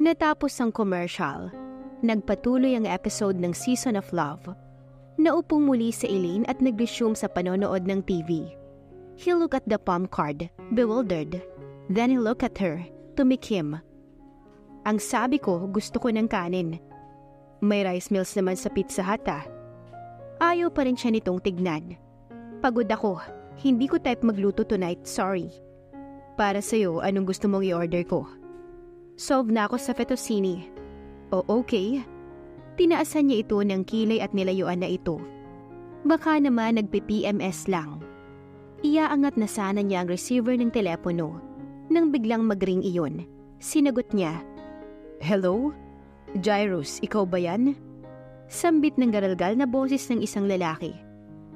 Natapos ang commercial, nagpatuloy ang episode ng Season of Love. Naupong muli si Elaine at nag-resume sa panonood ng TV. He looked at the palm card, bewildered. Then he looked at her, tumikim. Ang sabi ko, gusto ko ng kanin. May rice meals naman sa Pizza Hut ah. Ayaw pa rin siya nitong tignan. Pagod ako, hindi ko type magluto tonight, sorry. Para sa'yo, anong gusto mong i-order ko? Solve na ako sa fettuccine. O okay. Tinaasan niya ito ng kilay at nilayuan na ito. Baka naman nagpi-PMS lang. Iaangat na sana niya ang receiver ng telepono. Nang biglang mag-ring iyon, sinagot niya. Hello? Jairus, ikaw ba yan? Sambit ng garalgal na boses ng isang lalaki.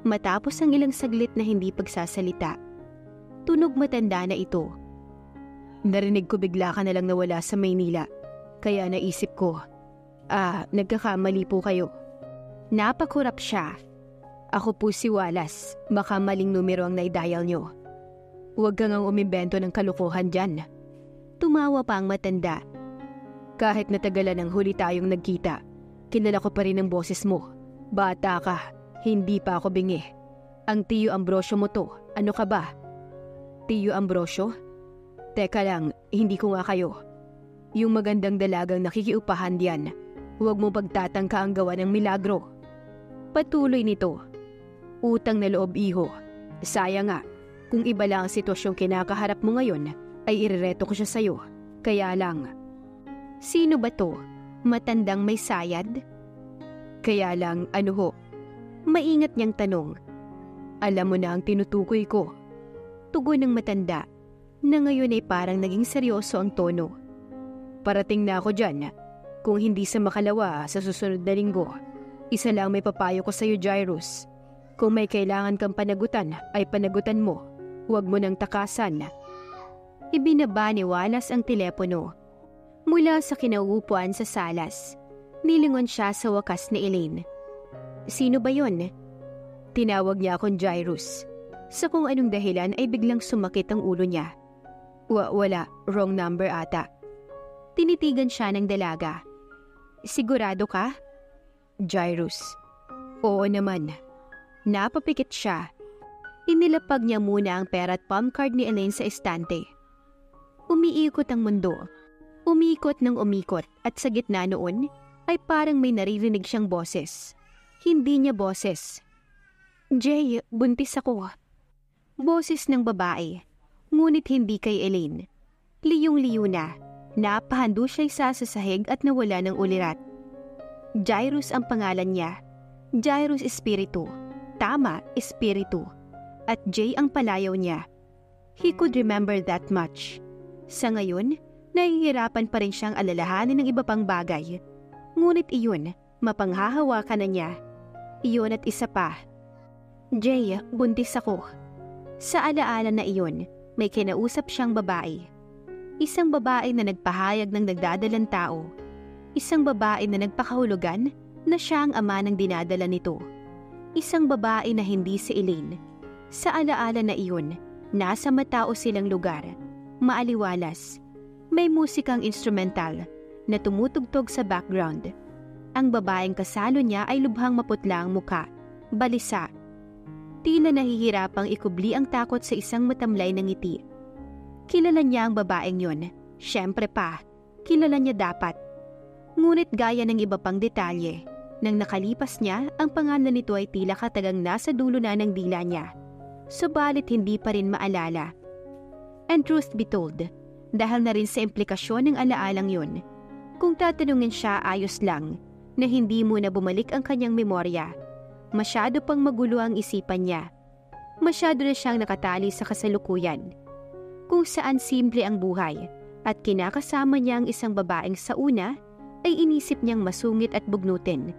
Matapos ang ilang saglit na hindi pagsasalita. Tunog matanda na ito. Narinig ko bigla ka na lang nawala sa Maynila. Kaya naisip ko, nagkakamali po kayo. Napakurap siya. Ako po si Wallace. Baka maling numero ang naidial nyo. Huwag kang ang umimbento ng kalokohan dyan. Tumawa pa ang matanda. Kahit natagalan ng huli tayong nagkita, kilala ko pa rin ang boses mo. Bata ka, hindi pa ako bingi. Ang Tio Ambrosio mo to, ano ka ba? Tio Ambrosio? Teka lang, hindi ko nga kayo. Yung magandang dalagang nakikiupahan diyan, huwag mo pagtatangka ang gawa ng milagro. Patuloy nito. Utang na loob iho. Sayang nga, kung iba lang ang sitwasyong kinakaharap mo ngayon, ay irereto ko siya sa'yo. Kaya lang. Sino ba to? Matandang may sayad? Kaya lang, ano ho? Maingat niyang tanong. Alam mo na ang tinutukoy ko. Tugon ng matanda, na ngayon ay parang naging seryoso ang tono. Parating na ako dyan. Kung hindi sa makalawa sa susunod na linggo, isa lang may papayo ko sa iyo, Jairus. Kung may kailangan kang panagutan, ay panagutan mo. Huwag mo nang takasan. Ibinaba ni Wallace ang telepono. Mula sa kinauupuan sa salas, nilingon siya sa wakas ni Elaine. Sino ba yon? Tinawag niya akong Jairus. Sa kung anong dahilan ay biglang sumakit ang ulo niya. Wala, wrong number ata. Tinitigan siya ng dalaga. Sigurado ka? Jairus. Oo naman. Napapikit siya. Inilapag niya muna ang pera at palm card ni Elaine sa estante. Umiikot ang mundo. Umikot ng umikot at sa gitna noon ay parang may naririnig siyang boses. Hindi niya boses. Jay, buntis ako. Boses ng babae. Ngunit hindi kay Elaine. Liyong-liyo na. Napahando siya sa sahig at nawala ng ulirat. Jairus ang pangalan niya. Jairus Espiritu. Tama, Espiritu. At Jay ang palayaw niya. He could remember that much. Sa ngayon, nahihirapan pa rin siyang alalahanin ng iba pang bagay. Ngunit iyon, mapanghahawakan na niya. Iyon at isa pa. Jay, buntis ako. Sa alaala na iyon, may kinausap siyang babae. Isang babae na nagpahayag ng nagdadalang tao. Isang babae na nagpakahulugan na siya ang ama ng dinadala nito. Isang babae na hindi si Elaine. Sa alaala na iyon, nasa matao silang lugar. Maaliwalas. May musikang instrumental na tumutugtog sa background. Ang babaeng kasalo niya ay lubhang maputla ang muka. Balisa. Tila nahihirapang ikubli ang takot sa isang matamlay na ngiti. Kilala niya ang babaeng yon. Siyempre pa, kilala niya dapat. Ngunit gaya ng iba pang detalye, nang nakalipas niya, ang pangalan nito ay tila katagang nasa dulo na ng dila niya. Subalit hindi pa rin maalala. And truth be told, dahil na rin sa implikasyon ng alaalang yun, kung tatanungin siya ayos lang, na hindi muna bumalik ang kanyang memorya, masyado pang magulo ang isipan niya. Masyado na siyang nakatali sa kasalukuyan, kung saan simple ang buhay at kinakasama niya ang isang babaeng sa una ay inisip niyang masungit at bugnutin.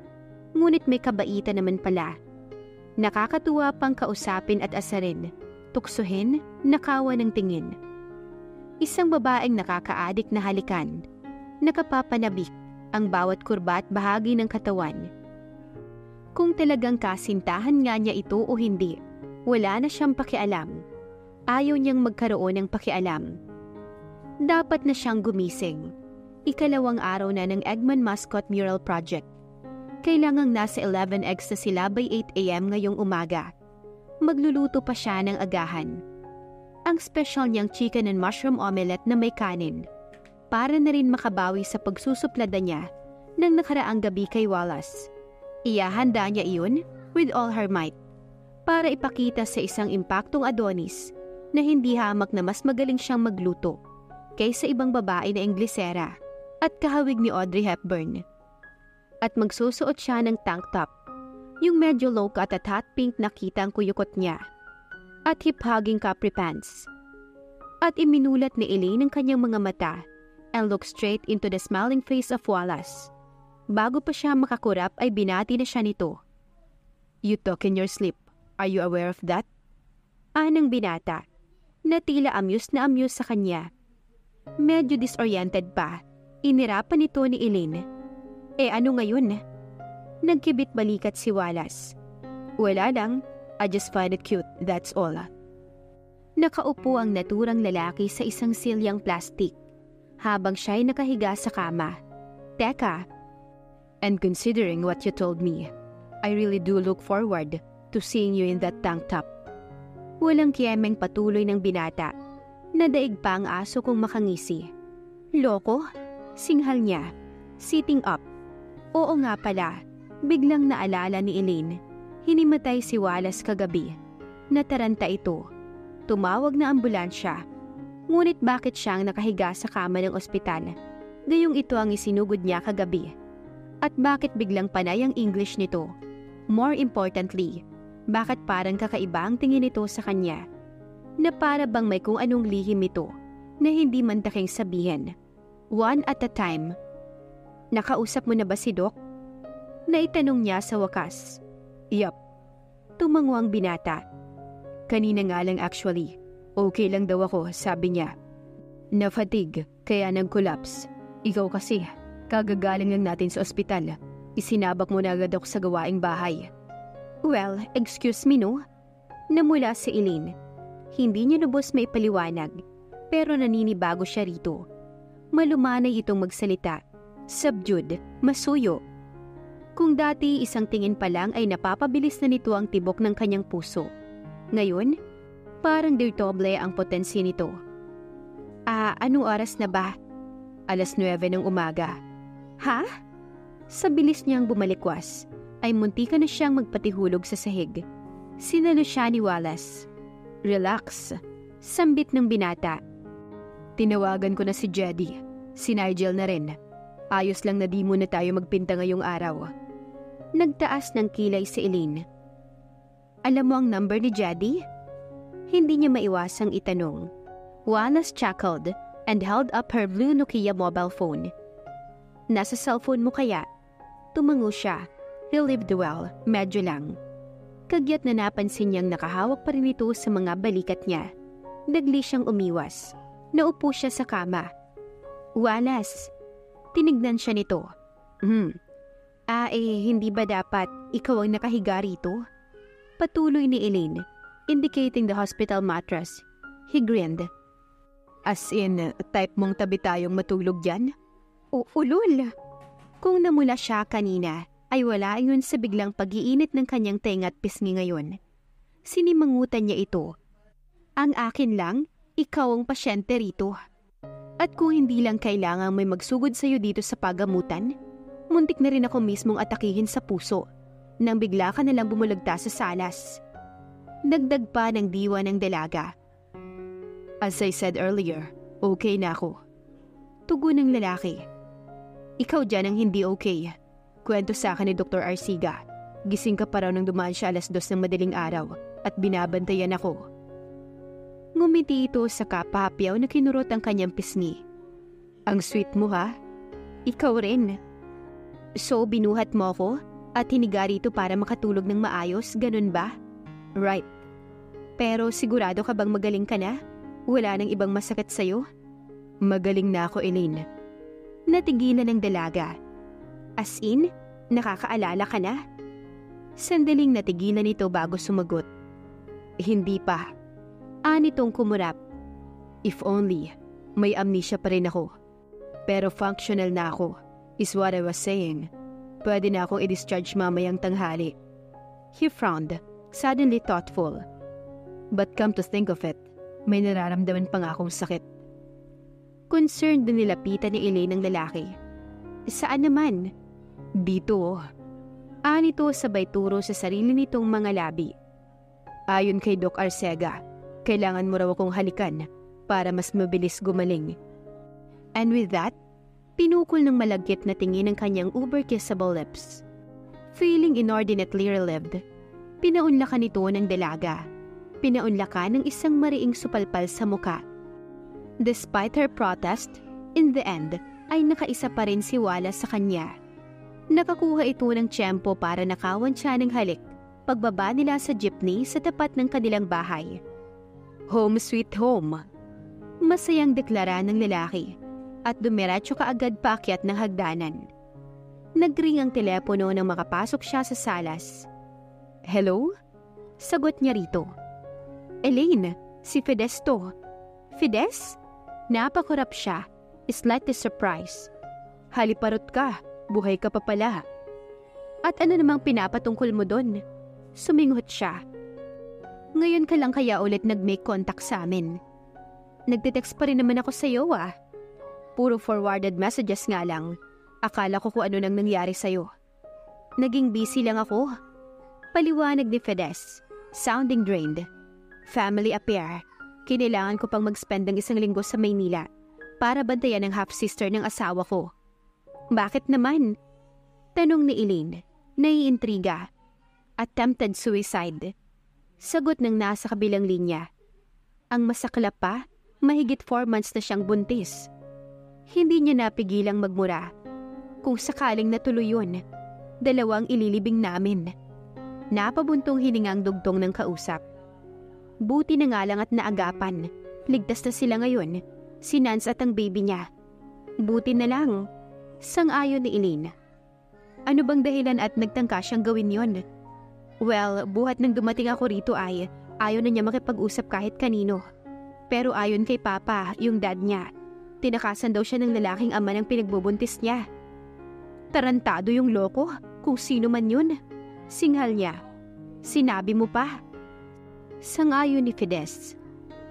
Ngunit may kabaitan naman pala. Nakakatuwa pang kausapin at asarin, tuksuhin, nakawa ng tingin. Isang babaeng nakakaadik na halikan, nakapapanabik ang bawat kurba at bahagi ng katawan. Kung talagang kasintahan nga niya ito o hindi, wala na siyang pakialam. Ayaw niyang magkaroon ng pakialam. Dapat na siyang gumising. Ikalawang araw na ng Eggman Mascot Mural Project. Kailangang nasa 11 eggs na sila by 8 a.m. ngayong umaga. Magluluto pa siya ng agahan. Ang special niyang chicken and mushroom omelette na may kanin. Para na rin makabawi sa pagsusuplada niya ng nakaraang gabi kay Wallace. Iyahanda niya iyon with all her might para ipakita sa isang impaktong Adonis na hindi hamak na mas magaling siyang magluto kaysa ibang babae na Inglesera at kahawig ni Audrey Hepburn. At magsusuot siya ng tank top, yung medyo low cut at hot pink na kita ang kuyukot niya, at hip-hugging capri pants. At iminulat ni Elaine ang kanyang mga mata and looked straight into the smiling face of Wallace. Bago pa siya makakurap ay binati na siya nito. "You talk in your sleep. Are you aware of that?" Anang binata, na tila amuse na amuse sa kanya. Medyo disoriented pa, inirapan nito ni Elaine. Ano ngayon? Nagkibit balikat si Wallace. "Wala lang, I just find it cute, that's all." Nakaupo ang naturang lalaki sa isang silyang plastik, habang siya'y nakahiga sa kama. "Teka, and considering what you told me, I really do look forward to seeing you in that tank top." Walang kiyemeng patuloy ng binata. Nadaig pa ang aso kong makangisi. "Loko?" Singhal niya, sitting up. Oo nga pala, biglang naalala ni Elaine. Hinimatay si Wallace kagabi. Nataranta ito. Tumawag na ambulansya. Ngunit bakit siyang nakahiga sa kama ng ospital? Gayong ito ang isinugod niya kagabi. At bakit biglang panay ang English nito? More importantly, bakit parang kakaiba ang tingin nito sa kanya? Na para bang may kung anong lihim ito na hindi man taking sabihin. One at a time. "Nakausap mo na ba si Doc?" Naitanong niya sa wakas. "Yup." Tumango ang binata. "Kanina nga lang actually. Okay lang daw ako," sabi niya. "Na-fatigue, kaya nag-collapse. Ikaw kasi, kagagaling lang natin sa ospital. Isinabak mo na agad ako sa gawaing bahay." "Well, excuse me no?" Namula si Elaine. Hindi niya lubos may paliwanag, pero naninibago siya rito. Malumanay itong magsalita. Subdued, masuyo. Kung dati isang tingin pa lang ay napapabilis na nito ang tibok ng kanyang puso. Ngayon, parang dirtoble ang potensi nito. Anong oras na ba?" 9:00 ng umaga. "Ha?" Sa bilis niyang bumalikwas, ay muntika na siyang magpatihulog sa sahig. Sinalo siya ni Wallace. "Relax," sambit ng binata. "Tinawagan ko na si Jedy. Si Nigel na rin. Ayos lang na di muna tayo magpinta ngayong araw." Nagtaas ng kilay si Elaine. "Alam mo ang number ni Jedy?" Hindi niya maiwasang itanong. Wallace chuckled and held up her blue Nokia mobile phone. "Nasa cellphone mo kaya?" Tumango siya. Relieved well, medyo lang. Kagyat na napansin niyang nakahawak pa rin ito sa mga balikat niya. Dagli siyang umiwas. Naupo siya sa kama. "Wallace." Tinignan siya nito. Hindi ba dapat ikaw ang nakahiga rito?" Patuloy ni Elaine, indicating the hospital mattress. He grinned. "As in, type mong tabi tayong matulog dyan?" "Ulul." Kung namula siya kanina, ay wala yun sa biglang pag-iinit ng kanyang tenga at pisngi ngayon. Sinimangutan niya ito. "Ang akin lang, ikaw ang pasyente rito. At kung hindi lang kailangang may magsugod sa'yo dito sa pagamutan, muntik na rin ako mismong atakihin sa puso nang bigla ka nalang bumulagta sa salas." Dagdag pa ng diwa ng dalaga. "As I said earlier, okay na ako." Tugon ng lalaki. "Ikaw dyan ang hindi okay. Kwento sa akin ni Dr. Arsiga. Gising ka pa raw nang dumaan siya 2:00 ng madaling araw at binabantayan ako." Ngumiti ito sa kapahapyaw na kinurot ang kanyang pisngi. "Ang sweet mo ha? Ikaw rin. So binuhat mo ako at hiniga rito para makatulog ng maayos, ganun ba?" "Right. Pero sigurado ka bang magaling ka na? Wala nang ibang masakit sa'yo?" "Magaling na ako, Elaine." Natigilan ng dalaga. "As in, nakakaalala ka na?" Sandaling natigilan ito bago sumagot. "Hindi pa." Anitong kumurap. "If only, may amnesia pa rin ako." Pero functional na ako, is what I was saying. Pwede na akong i-discharge mamayang tanghali. He frowned, suddenly thoughtful. But come to think of it, may nararamdaman pa nga akong sakit. Concerned na nilapitan ni Elaine ng lalaki. Saan naman? Dito. Nito sabay turo sa sarili nitong mga labi. Ayon kay Doc Arcega, kailangan mo raw akong halikan para mas mabilis gumaling. And with that, pinukol ng malagkit na tingin ng kanyang uber-kissable lips. Feeling inordinately relieved, pinaunlakan nito ng dalaga. Pinaunlakan ng isang mariing supalpal sa muka. Despite her protest, in the end, ay nakaisa pa rin si Wallace sa kanya. Nakakuha ito ng tiyempo para nakawan siya ng halik pagbaba nila sa jeepney sa tapat ng kanilang bahay. Home sweet home. Masayang deklara ng lalaki at dumiretso kaagad paakyat ng hagdanan. Nagring ang telepono nang makapasok siya sa salas. Hello? Sagot niya rito. Elaine, si Fides to. Fides? Napakurap siya, slightly surprised. Haliparot ka, buhay ka pa pala. At ano namang pinapatungkol mo doon? Suminghot siya. Ngayon ka lang kaya ulit nag-make contact sa amin. Nagte-text pa rin naman ako sa iyo ah. Puro forwarded messages nga lang. Akala ko kung ano nang nangyari sa'yo. Naging busy lang ako. Paliwanag ni Fides, sounding drained. Family affair. Kinailangan ko pang mag-spend ng 1 linggo sa Maynila para bantayan ng half-sister ng asawa ko. Bakit naman? Tanong ni Elaine, naiintriga. Attempted suicide. Sagot ng nasa kabilang linya. Ang masaklap pa, mahigit 4 months na siyang buntis. Hindi niya napigilang magmura. Kung sakaling natuloy yun, 2 ililibing namin. Napabuntong hiningang dugtong ng kausap. Buti na nga lang at naagapan. Ligtas na sila ngayon, si Nance at ang baby niya. Buti na lang. Sang-ayon ni Elaine. Ano bang dahilan at nagtangka siyang gawin yon? Well, buhat nang dumating ako rito ay ayaw na niya makipag-usap kahit kanino. Pero ayon kay Papa, yung dad niya, tinakasan daw siya ng lalaking ama ng pinagbubuntis niya. Tarantado yung loko, kung sino man yun. Singhal niya. Sinabi mo pa? Sang-ayon ni Fides.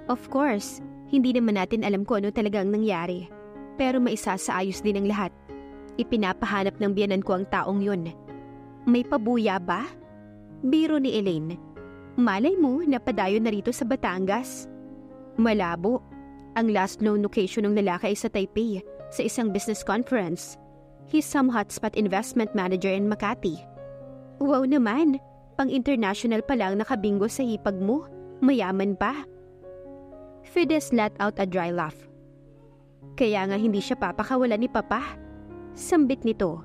Of course, hindi naman natin alam kung ano talagang nangyari. Pero maisasaayos din ang lahat. Ipinapahanap ng biyanan ko ang taong yun. May pabuya ba? Biro ni Elaine. Malay mo, napadayo na rito sa Batangas. Malabo. Ang last known location ng lalaki ay sa Taipei, sa isang business conference. He's some hotspot investment manager in Makati. Wow naman, pang-international pa lang nakabingo sa hipag mo. Mayaman pa. Fides let out a dry laugh. Kaya nga hindi siya papakawalan ni Papa. Sambit nito.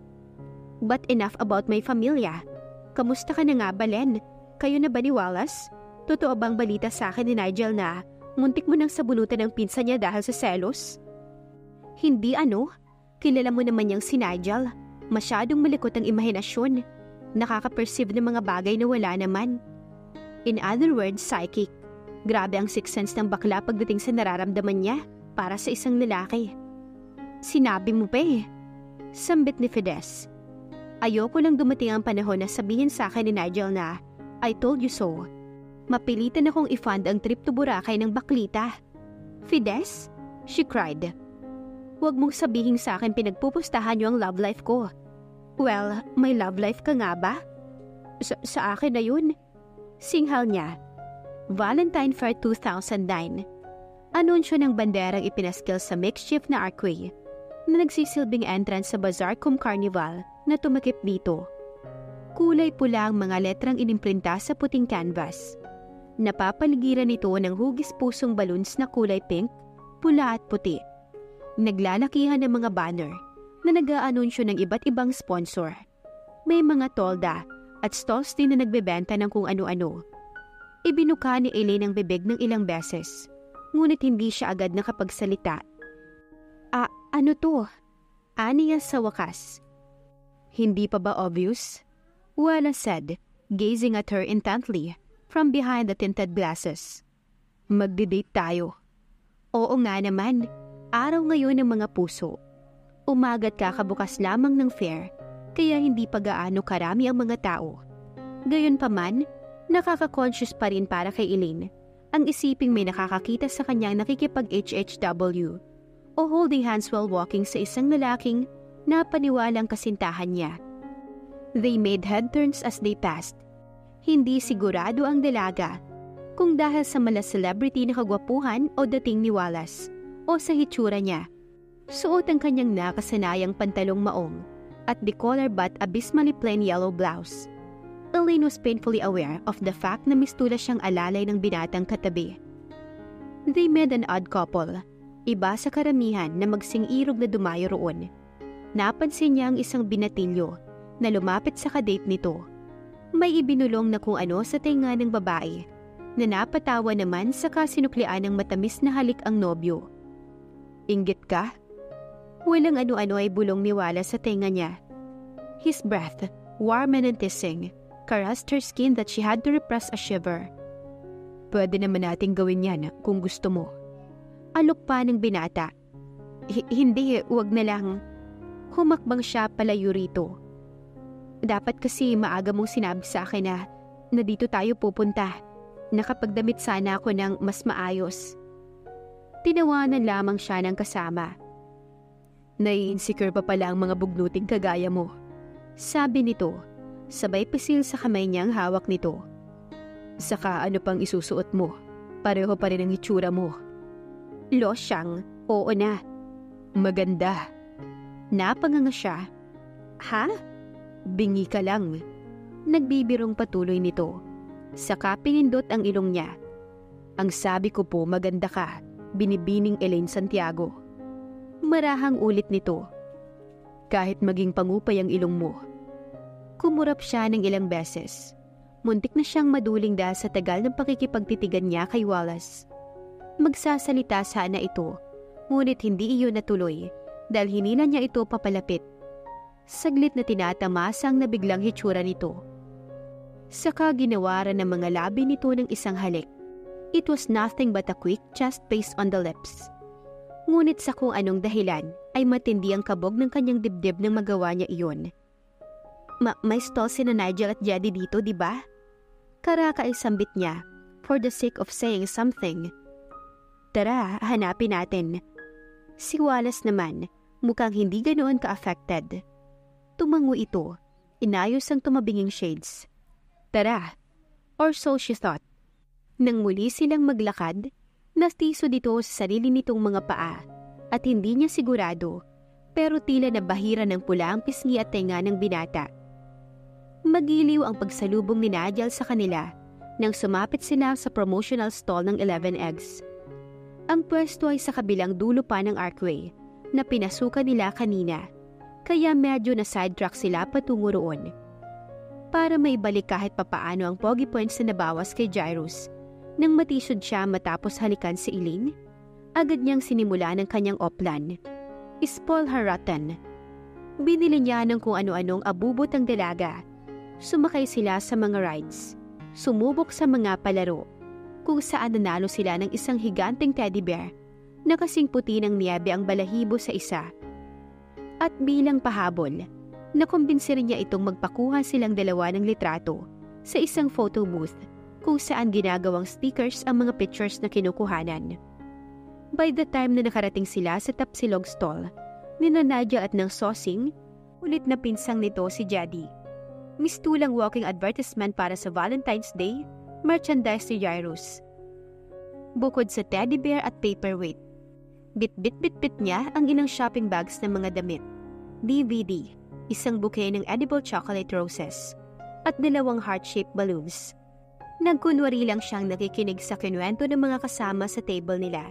But enough about my familia. Kamusta ka na nga, Balen? Kayo na ba ni Wallace? Totoo bang balita sa akin ni Nigel na muntik mo nang sabunutan ng pinsan niya dahil sa selos? Hindi ano. Kilala mo naman niyang si Nigel. Masyadong malikot ang imahinasyon. Nakaka-perceive ng mga bagay na wala naman. In other words, psychic. Grabe ang sixth sense ng bakla pagdating sa nararamdaman niya para sa isang lalaki. Sinabi mo pa eh. Sambit ni Fides. Ayoko lang dumating ang panahon na sabihin sa akin ni Nigel na I told you so. Mapilitan akong i-fund ang trip to Boracay ng baklita. Fides? She cried. Huwag mong sabihin sa akin pinagpupustahan niyo ang love life ko. Well, may love life ka nga ba? Sa akin na yun. Singhal niya. Valentine Fair 2009. Anunsyo ng banderang ipinaskil sa makeshift na archway na nagsisilbing entrance sa Bazaar Cum Carnival na tumakip dito. Kulay pula ang mga letrang inimprinta sa puting canvas. Napapaligiran ito ng hugis pusong balloons na kulay pink, pula at puti. Naglalakihan ng mga banner na nag-aanunsyo ng iba't ibang sponsor. May mga tolda at stalls din na nagbebenta ng kung ano-ano. Ibinuka ni Elaine ang bibig ng ilang beses, ngunit hindi siya agad nakapagsalita. Ano to? Aniya sa wakas. Hindi pa ba obvious? Wallace said, gazing at her intently from behind the tinted glasses. Magdi-date tayo. Oo nga naman, araw ngayon ng mga puso. Umaga't kakabukas lamang ng fair, kaya hindi pa gaano karami ang mga tao. Gayunpaman, nakaka-conscious pa rin para kay Elaine ang isiping may nakakakita sa kanyang nakikipag-HHW o holding hands while walking sa isang lalaking napaniwalang kasintahan niya. They made head turns as they passed. Hindi sigurado ang dalaga kung dahil sa mala celebrity na kagwapuhan o dating ni Wallace o sa hitsura niya. Suot ang kanyang nakasanayang pantalong maong at the-collar but abysmally plain yellow blouse. Elaine was painfully aware of the fact na mistula siyang alalay ng binatang katabi. They made an odd couple, iba sa karamihan na magsing-irog na dumayo roon. Napansin niya ang isang binatilyo na lumapit sa kadate nito. May ibinulong na kung ano sa tenga ng babae na napatawa naman sa kasinuklian ng matamis na halik ang nobyo. Inggit ka? Walang ano-ano ay bulong ni Wallace sa tenga niya. His breath, warm and enticing, caressed her skin that she had to repress a shiver. Pwede naman nating gawin yan kung gusto mo. Alok pa ng binata. Hindi, wag na lang. Humakbang siya palayo rito. Dapat kasi maaga mong sinabi sa akin na dito tayo pupunta. Nakapagdamit sana ako ng mas maayos. Tinawanan lamang siya ng kasama. Nai-insecure pa pala ang mga bugnuting kagaya mo. Sabi nito, sabay pisil sa kamay niyang hawak nito. Saka ano pang isusuot mo? Pareho pa rin ang itsura mo. Losyang, oo na. Maganda. Napanganga siya. Ha? Bingi ka lang. Nagbibirong patuloy nito. Saka pinindot ang ilong niya. Ang sabi ko po maganda ka, binibining Elaine Santiago. Marahang ulit nito. Kahit maging pangupay ang ilong mo. Kumurap siya ng ilang beses. Muntik na siyang maduling dahil sa tagal ng pakikipagtitigan niya kay Wallace. Magsasalita sana ito, ngunit hindi iyon natuloy dahil hinila niya ito papalapit. Saglit na tinatamasa ang nabiglang hitsura nito. Saka ginawaran ng mga labi nito ng isang halik. It was nothing but a quick just pace on the lips. Ngunit sa kung anong dahilan ay matindi ang kabog ng kanyang dibdib nang magawa niya iyon. May stall sina Nigel at Jedi dito, di ba? Karaka ay sambit niya for the sake of saying something. Tara, hanapin natin. Si Wallace naman, mukhang hindi ganoon ka-affected. Tumango ito, inayos ang tumabinging shades. Tara, or so she thought. Nang muli silang maglakad, nastiso dito sa sarili nitong mga paa at hindi niya sigurado, pero tila nabahira ng pula ang pisngi at tenga ng binata. Magiliw ang pagsalubong ni Nigel sa kanila nang sumapit sila sa promotional stall ng 11 Eggs. Ang pwesto ay sa kabilang dulo pa ng archway na pinasukan nila kanina, kaya medyo na sidetrack sila patungo roon. Para maibalik kahit papaano ang pogi points na nabawas kay Jairus, nang matisod siya matapos halikan si Elaine, agad niyang sinimula ng kanyang oplan. Spoil her rotten. Binili niya ng kung ano-anong abubot ang dalaga. Sumakay sila sa mga rides. Sumubok sa mga palaro, kung saan nanalo sila ng isang higanteng teddy bear na kasing puti ng niyebe ang balahibo sa isa. At bilang pahabol, nakumbinsi rin niya itong magpakuha silang dalawa ng litrato sa isang photo booth kung saan ginagawang stickers ang mga pictures na kinukuhanan. By the time na nakarating sila sa Tapsilog stall, nina Nadia at ng Sosing, ulit na pinsang nito si Jedi. Mistulang walking advertisement para sa Valentine's Day, merchandise ni Jairus. Bukod sa teddy bear at paperweight, bit-bit-bit-bit niya ang ilang shopping bags ng mga damit, DVD, isang bouquet ng edible chocolate roses, at 2 heart-shaped balloons. Nagkunwari lang siyang nakikinig sa kinuwento ng mga kasama sa table nila.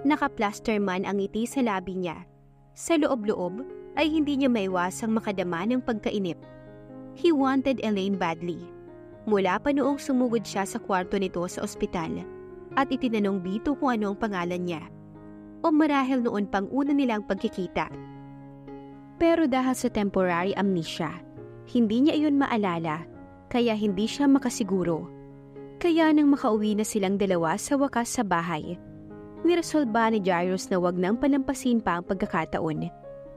Naka-plaster man ang ngiti sa labi niya. Sa loob-loob ay hindi niya maiwasang makadama ng pagkainip. He wanted Elaine badly. Mula pa noong sumugod siya sa kwarto nito sa ospital at itinanong dito kung ano ang pangalan niya. O marahil noon pang una nilang pagkikita. Pero dahil sa temporary amnesia, hindi niya iyon maalala, kaya hindi siya makasiguro. Kaya nang makauwi na silang dalawa sa wakas sa bahay, niresolba ni Jairus na wag nang palampasin pa ang pagkakataon.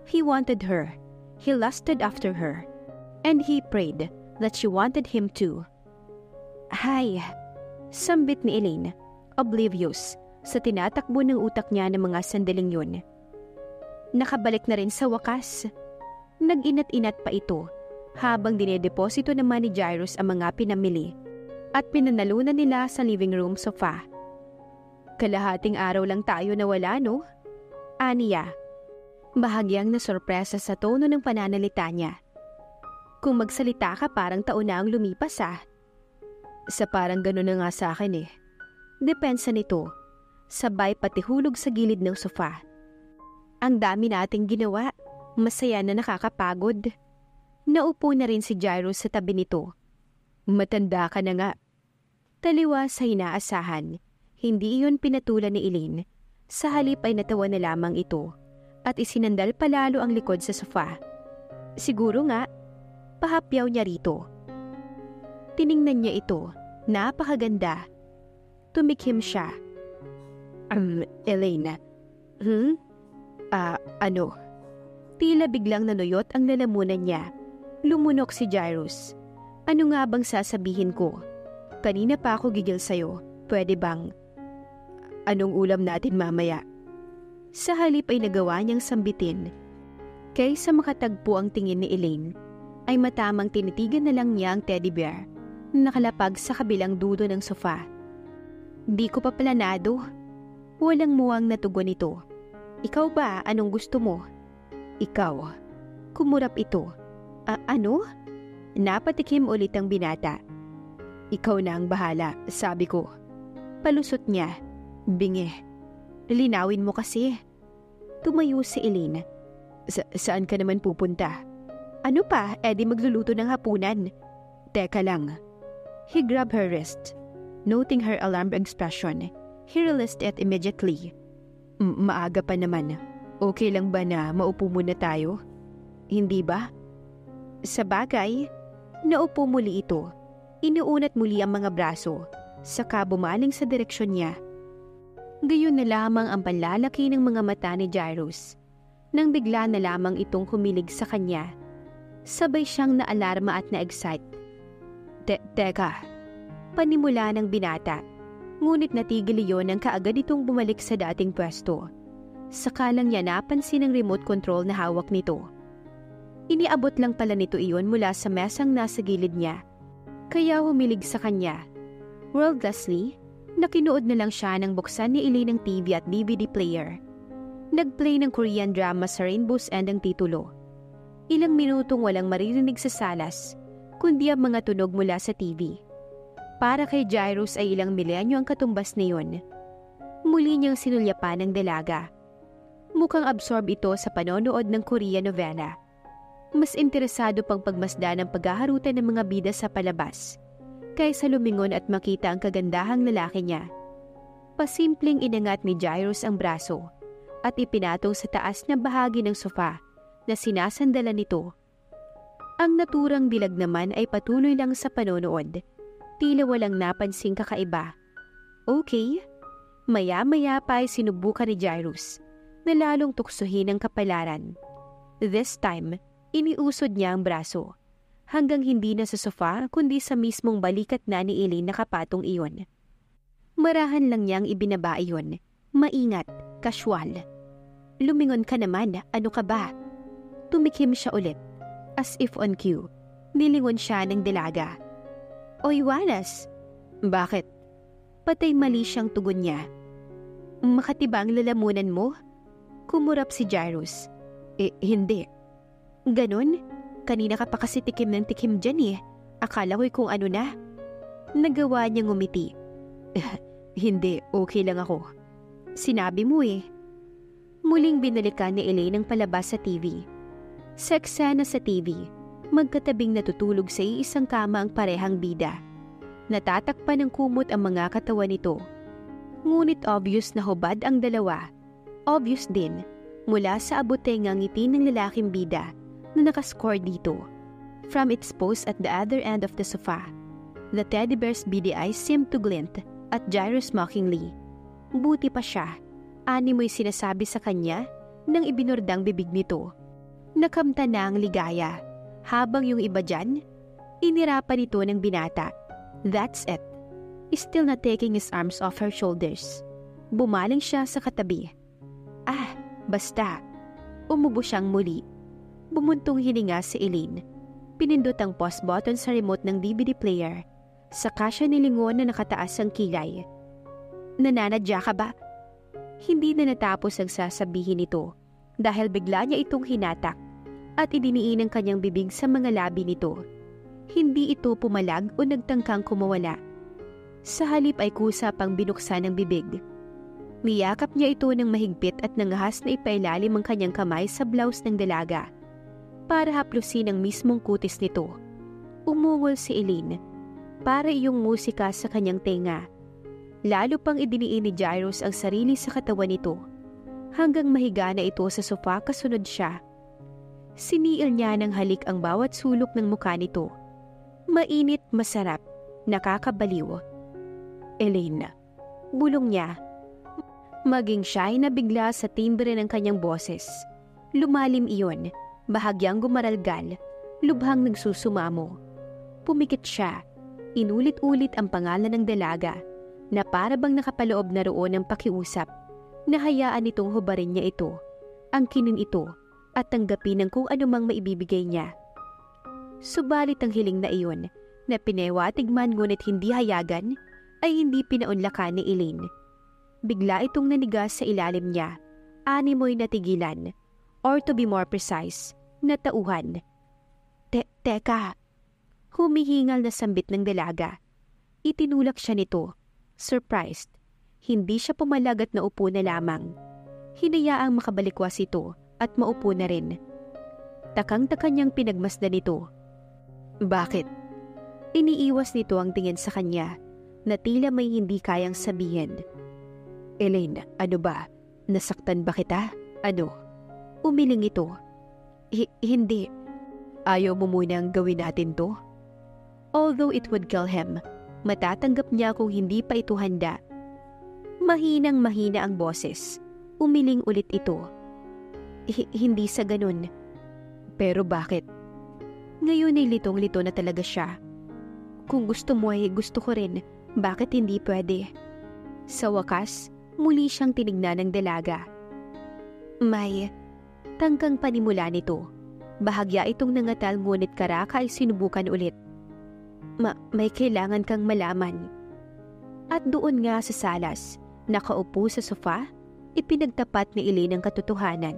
He wanted her. He lusted after her. And he prayed that she wanted him too. Hay, sambit ni Elaine, oblivious sa tinatakbo ng utak niya ng mga sandaling yun. Nakabalik na rin sa wakas. Nag-inat-inat pa ito habang dinedeposito naman ni Jairus ang mga pinamili at pinanalunan nila sa living room sofa. Kalahating araw lang tayo nawala, no? Aniya, bahagyang nasorpresa sa tono ng pananalita niya. Kung magsalita ka parang taon na ang lumipas Sa parang gano'n na nga sa akin Depensa nito, sabay patihulog sa gilid ng sofa. Ang dami nating ginawa, masaya na nakakapagod. Naupo na rin si Jairus sa tabi nito. Matanda ka na nga. Taliwa sa inaasahan, hindi iyon pinatulan ni Elaine. Sa halip ay natawa na lamang ito at isinandal palalo ang likod sa sofa. Siguro nga, pahapyaw niya rito. Tiningnan niya ito, napakaganda. Tumikhim siya. Elaine, ano? Tila biglang nanuyot ang lalamunan niya. Lumunok si Jairus. Ano nga bang sasabihin ko? Kanina pa ako gigil sa'yo. Pwede bang? Anong ulam natin mamaya? Sa halip ay nagawa niyang sambitin. Kaysa makatagpo ang tingin ni Elaine, ay matamang tinitigan na lang niya ang teddy bear na nakalapag sa kabilang dulo ng sofa. Di ko pa planado. Walang muwang natugon ito. Ikaw ba, anong gusto mo? Ikaw. Kumurap ito. Ano? Napatikim ulit ang binata. Ikaw na ang bahala, sabi ko. Palusot niya. Bingi. Linawin mo kasi. Tumayo si Elaine. Saan ka naman pupunta? Ano pa, edi magluluto ng hapunan. Teka lang. He grabbed her wrist. Noting her alarmed expression, he released it immediately. Maaga pa naman. Okay lang ba na maupo muna tayo? Hindi ba? Sa bagay, naupo muli ito. Inuunat muli ang mga braso, saka bumaling sa direksyon niya. Gayon na lamang ang panlalaki ng mga mata ni Jairus, nang bigla na lamang itong humilig sa kanya. Sabay siyang naalarma at na-excite. Teka, panimula ng binata, ngunit natigil iyon nang kaagad itong bumalik sa dating pwesto. Saka lang niya napansin ang remote control na hawak nito. Iniabot lang pala nito iyon mula sa mesang nasa gilid niya. Kaya humilig sa kanya. Wordlessly, nakinood na lang siya nang buksan ni Elaine ng TV at DVD player. Nag-play ng Korean drama sa Rainbow's End ang titulo. Ilang minutong walang maririnig sa salas, kundi ang mga tunog mula sa TV. Para kay Jairus ay ilang milenyo ang katumbas na yun. Muli niyang sinulyapan ng dalaga. Mukhang absorb ito sa panonood ng Korean novela. Mas interesado pang pagmasdan ng paghaharutan ng mga bida sa palabas, kaysa lumingon at makita ang kagandahang lalaki niya. Pasimpleng inangat ni Jairus ang braso at ipinatong sa taas na bahagi ng sofa na sinasandalan nito. Ang naturang dilag naman ay patuloy lang sa panonood. Tila walang napansing kakaiba. Okay, maya-maya pa ay sinubukan ni Jairus na lalong tuksuhin ang kapalaran. This time, iniusod niya ang braso, hanggang hindi na sa sofa kundi sa mismong balikat na ni Elaine nakapatong iyon. Marahan lang niyang ibinaba iyon, maingat, casual. Lumingon ka naman, ano ka ba? Tumikim siya ulit, as if on cue. Nilingon siya ng dalaga. Oy, Wallace! Bakit? Patay mali siyang tugon niya. Makatiba ang lalamunan mo? Kumurap si Jairus. Hindi. Ganon? Kanina ka pa kasi tikim ng tikim dyan Akala ko'y kung ano na. Nagawa niyang ngumiti. Hindi, okay lang ako. Sinabi mo Muling binalikan ni Elaine ang palabas sa TV. Sa eksena sa TV, magkatabing natutulog sa iisang kama ang parehang bida. Natatakpan ng kumot ang mga katawan nito. Ngunit obvious na hubad ang dalawa. Obvious din, mula sa abutengang ngiti ng lalaking bida na nakascore dito. From its post at the other end of the sofa, the teddy bear's beady eyes seemed to glint at Jairus mockingly. Buti pa siya, animoy sinasabi sa kanya nang ibinurdang bibig nito. Nakamta na ang ligaya, habang yung iba dyan, inirapan ito ng binata. That's it. Still not taking his arms off her shoulders. Bumaling siya sa katabi. Basta. Umubo siyang muli. Bumuntong hininga si Elaine. Pinindot ang pause button sa remote ng DVD player. Saka siya nilingon na nakataas ang kilay. Nananadya ka ba? Hindi na natapos ang sasabihin nito dahil bigla niya itong hinatak at idiniin ang kanyang bibig sa mga labi nito. Hindi ito pumalag o nagtangkang kumawala. Sa halip ay kusa pang binuksan ang bibig. Niyakap niya ito ng mahigpit at nangahas na ipailalim ang kanyang kamay sa blouse ng dalaga para haplusin ang mismong kutis nito. Umungol si Elaine para iyong musika sa kanyang tenga. Lalo pang idiniin ni Jairus ang sarili sa katawan nito hanggang mahiga na ito sa sofa kasunod siya. Siniil niya ng halik ang bawat sulok ng mukha nito. Mainit, masarap, nakakabaliw. Elaine, bulong niya. Maging siya ay nabigla sa timbre ng kanyang boses. Lumalim iyon, bahagyang gumaralgal, lubhang nagsusumamo. Pumikit siya, inulit-ulit ang pangalan ng dalaga na para bang nakapaloob na roon ng pakiusap na hayaan itong hubarin niya ito, angkinin ito at tanggapin ng kung anumang maibibigay niya. Subalit ang hiling na iyon na pinewatig man ngunit hindi hayagan ay hindi pinaunlakan ni Elaine. Bigla itong nanigas sa ilalim niya, animoy natigilan, or to be more precise, natauhan. Teka, humihingal na sambit ng dalaga. Itinulak siya nito, surprised. Hindi siya pumalag at naupo na lamang. Hinayaang makabalikwas ito at maupo na rin. Takang-taka niyang pinagmasdan nito. Bakit? Iniiwas nito ang tingin sa kanya na tila may hindi kayang sabihin. Elaine, ano ba? Nasaktan ba kita? Ano? Umiling ito. Hindi. Ayaw mo munang gawin natin to? Although it would kill him, matatanggap niya kung hindi pa ito handa. Mahinang-mahina ang boses. Umiling ulit ito. Hindi sa ganun. Pero bakit? Ngayon ay litong-lito na talaga siya. Kung gusto mo ay gusto ko rin. Bakit hindi pwede? Sa wakas, muli siyang tinignan ng dalaga. May tangkang panimula nito. Bahagya itong nangatal ngunit karaka ay sinubukan ulit. May kailangan kang malaman. At doon nga sa salas, nakaupo sa sofa, ipinagtapat ni Elaine ang katotohanan.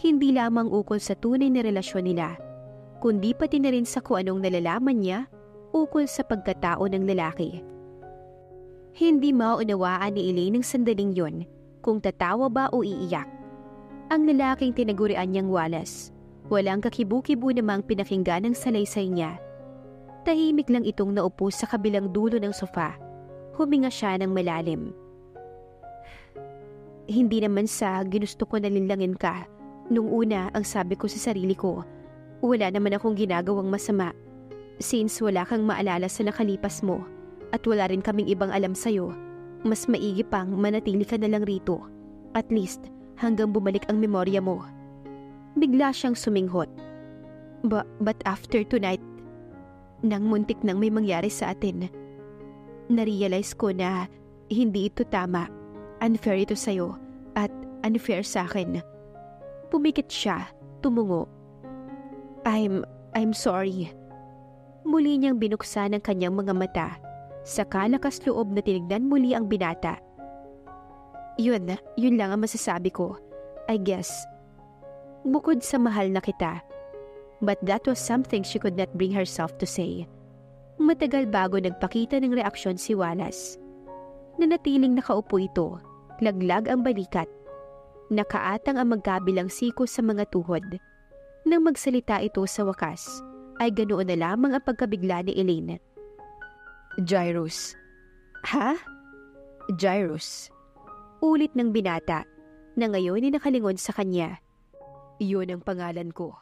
Hindi lamang ukol sa tunay na relasyon nila, kundi pati na rin sa kung anong nalalaman niya ukol sa pagkatao ng lalaki. Hindi maunawaan ni Elaine ng sandaling yon kung tatawa ba o iiyak. Ang lalaking tinagurian niyang Wallace, walang kakibu-kibu namang pinakinggan ng salaysay niya. Tahimik lang itong naupo sa kabilang dulo ng sofa. Huminga siya ng malalim. Hindi naman sa ginusto ko na linlangin ka. Nung una, ang sabi ko sa sarili ko, wala naman akong ginagawang masama. Since wala kang maalala sa nakalipas mo, at wala rin kaming ibang alam sa'yo, mas maigi pang manatili ka na lang rito. At least, hanggang bumalik ang memorya mo. Bigla siyang suminghot. But after tonight, nang muntik nang may mangyari sa atin, narealize ko na hindi ito tama. Unfair ito sa'yo at unfair sa akin. Pumikit siya, tumungo. I'm sorry. Muli niyang binuksan ang kanyang mga mata. Saka lakas loob na tinignan muli ang binata. Yun lang ang masasabi ko, I guess. Bukod sa mahal na kita. But that was something she could not bring herself to say. Matagal bago nagpakita ng reaksyon si Wallace. Nanatiling nakaupo ito, laglag ang balikat. Nakaatang ang magkabilang siko sa mga tuhod. Nang magsalita ito sa wakas, ay ganoon na lamang ang pagkabigla ni Elaine. Jairus. Ha? Jairus. Ulit ng binata na ngayon ay nakalingon sa kanya. Iyon ang pangalan ko.